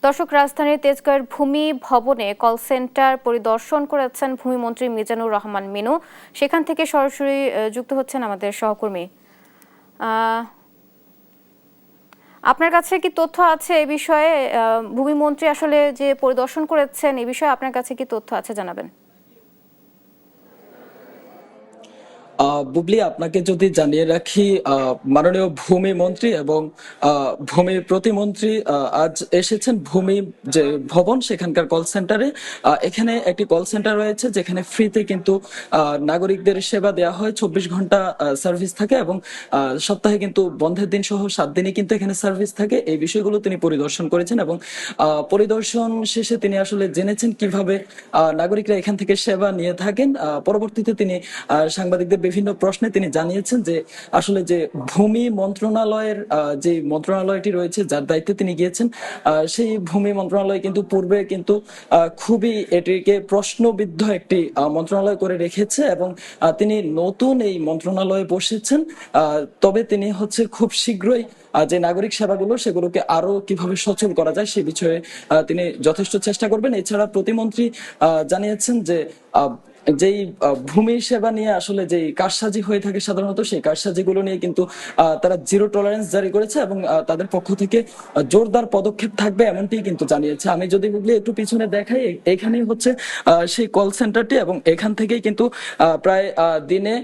দর্শক, রাজধানীর তেজগাঁওয়ের ভূমি ভবনে কল সেন্টার পরিদর্শন করেছেন ভূমিমন্ত্রী মিজানুর রহমান মিনু। সেখান থেকে সরাসরি যুক্ত হচ্ছেন আমাদের সহকর্মী। আপনার কাছে কি তথ্য আছে এই বিষয়ে? ভূমিমন্ত্রী আসলে যে পরিদর্শন করেছেন এই বিষয়ে আপনার কাছে কি তথ্য আছে, জানাবেন। বুবলি, আপনাকে যদি জানিয়ে রাখি, মাননীয় ভূমি মন্ত্রী এবং ভূমি প্রতিমন্ত্রী আজ এসেছেন ভূমি যে ভবন সেখানকার কল সেন্টারে। এখানে একটি কল সেন্টার রয়েছে যেখানে ফ্রিতে কিন্তু নাগরিকদের সেবা দেওয়া হয়, 24 ঘন্টা সার্ভিস থাকে এবং সপ্তাহে কিন্তু বন্ধের দিন সহ 7 দিনই কিন্তু এখানে সার্ভিস থাকে। এই বিষয়গুলো তিনি পরিদর্শন করেছেন এবং পরিদর্শন শেষে তিনি আসলে জেনেছেন কিভাবে নাগরিকরা এখান থেকে সেবা নিয়ে থাকেন। পরবর্তীতে তিনি সাংবাদিকদের বিভিন্ন প্রশ্নে তিনি জানিয়েছেন যে আসলে যে ভূমি মন্ত্রণালয়ের যে মন্ত্রণালয়টি রয়েছে যার দায়িত্বে তিনি গিয়েছেন, সেই ভূমি মন্ত্রণালয় কিন্তু পূর্বে কিন্তু খুবই এটিকে প্রশ্নবিদ্ধ একটি মন্ত্রণালয় করে রেখেছে এবং তিনি নতুন এই মন্ত্রণালয়ে বসেছেন। তবে তিনি হচ্ছে খুব শীঘ্রই যে নাগরিক সেবাগুলো সেগুলোকে আরো কিভাবে সচল করা যায় সে বিষয়ে তিনি যথেষ্ট চেষ্টা করবেন। এছাড়া প্রতিমন্ত্রী জানিয়েছেন যে যেই ভূমি সেবা নিয়ে আসলে যেই কারসাজি হয়ে থাকে সাধারণত সেই কারসাজিগুলো নিয়ে কিন্তু তারা জিরো টলারেন্স জারি করেছে এবং তাদের পক্ষ থেকে জোরদার পদক্ষেপ থাকবে এমনটি কিন্তু জানিয়েছে। আমি যদি বলি একটু পিছনে দেখাই, এখানেই হচ্ছে সেই কল সেন্টারটি এবং এখান থেকেই কিন্তু প্রায় দিনে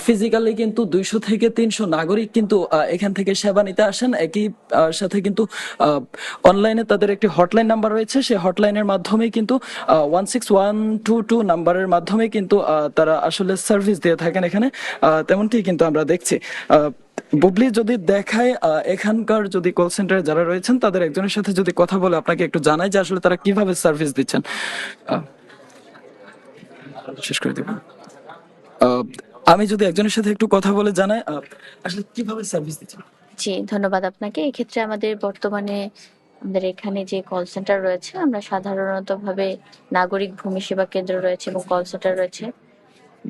ফিজিক্যালি কিন্তু 200 থেকে 300 নাগরিক কিন্তু এখান থেকে সেবা নিতে আসেন। একই সাথে কিন্তু অনলাইনে তাদের একটি হটলাইন নাম্বার রয়েছে, সেই হটলাইনের মাধ্যমে কিন্তু 16122 নাম্বারের মাধ্যমে কিন্তু তারা আসলে সার্ভিস দিয়ে থাকেন এখানে। তেমনটি কিন্তু আমরা দেখছি। বুবলি, যদি দেখায় এখানকার যদি কল সেন্টারে যারা রয়েছেন তাদের একজনের সাথে যদি কথা বলে আপনাকে একটু জানাই যে আসলে তারা কিভাবে সার্ভিস দিচ্ছেন। শেষ করে দেব। আমি যদি একজনের সাথে একটু কথা বলে জানাই আসলে কিভাবে সার্ভিস দিচ্ছেন। জি, ধন্যবাদ আপনাকে। এক্ষেত্রে আমাদের বর্তমানে আমাদের এখানে যে কল সেন্টার রয়েছে, আমরা সাধারণত ভাবে নাগরিক ভূমি সেবা কেন্দ্র রয়েছে এবং কল সেন্টার রয়েছে।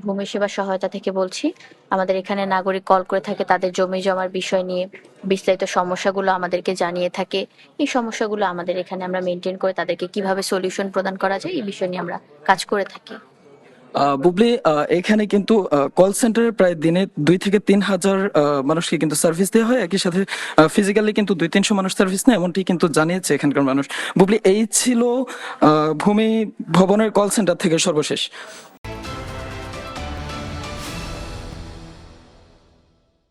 ভূমি সেবা সহায়তা থেকে বলছি। আমাদের এখানে নাগরিক কল করে থাকে তাদের জমি জমার বিষয় নিয়ে বিস্তারিত সমস্যাগুলো আমাদেরকে জানিয়ে থাকে। এই সমস্যাগুলো আমাদের এখানে আমরা মেনটেন করে তাদেরকে কিভাবে সলিউশন প্রদান করা যায় এই বিষয় নিয়ে আমরা কাজ করে থাকি। বুবলি, এখানে কিন্তু কল সেন্টারে প্রায় দিনে 2 থেকে 3 হাজার মানুষকে কিন্তু সার্ভিস দেওয়া হয়। একই সাথে ফিজিক্যালি কিন্তু 200-300 মানুষ সার্ভিস নেয় এমনটি কিন্তু জানিয়েছে এখানকার মানুষ। বুবলি, এই ছিল ভূমি ভবনের কল সেন্টার থেকে সর্বশেষ।